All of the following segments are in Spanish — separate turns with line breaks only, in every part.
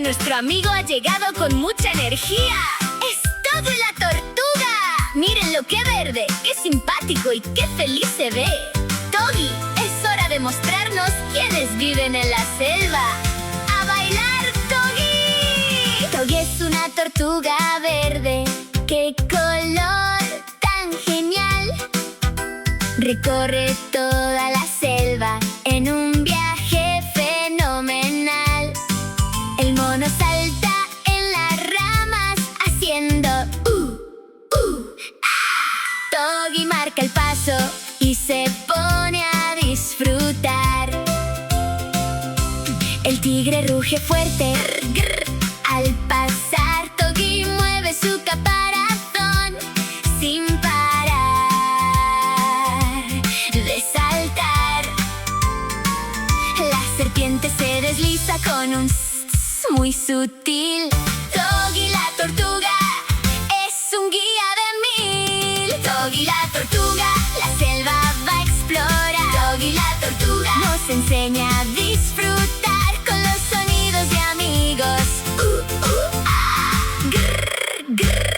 nuestro amigo ha llegado con mucha energía. ¡Es Togi la tortuga! Miren lo que verde, qué simpático y qué feliz se ve. Togi, es hora de mostrarnos quiénes viven en la selva. ¡A bailar, Togi! Togi es una tortuga verde. ¡Qué color tan genial! Recorre toda la selva en un viaje fenomenal. El mono salta en las ramas haciendo Togi marca el paso y se pone a disfrutar. El tigre ruge fuerte al pasar. Togi mueve su caparazón sin parar de saltar. La serpiente se desliza con un muy sutil. Togi la tortuga es un guía de mil. Togi la tortuga, la selva va a explorar. Togi la tortuga nos enseña a disfrutar con los sonidos de amigos. Grr, grr,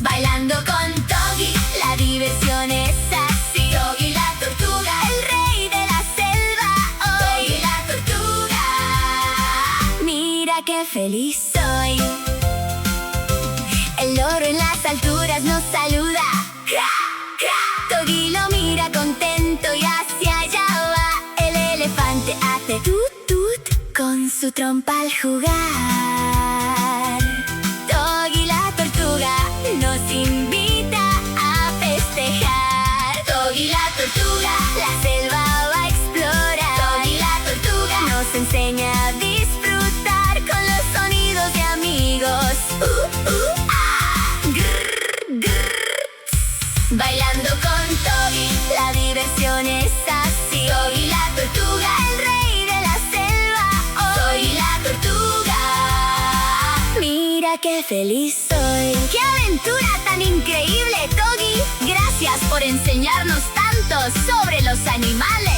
bailando con Togi, la diversión es así. Togi la tortuga, el rey de la selva hoy. Togi la tortuga, mira qué feliz soy. El loro en las alturas nos saluda. Togi lo mira contento y hacia allá va. El elefante hace tut tut con su trompa al jugar. Togi la tortuga nos invita a festejar. Togi la tortuga, la selva va a explorar. Togi la tortuga nos enseña a disfrutar con los sonidos de amigos. Grr, grr, bailando con Togi, la diversión es así. Togi la tortuga, el rey de la selva hoy. Togi la tortuga, mira qué feliz soy. ¡Qué aventura tan increíble, Togi! Gracias por enseñarnos tanto sobre los animales.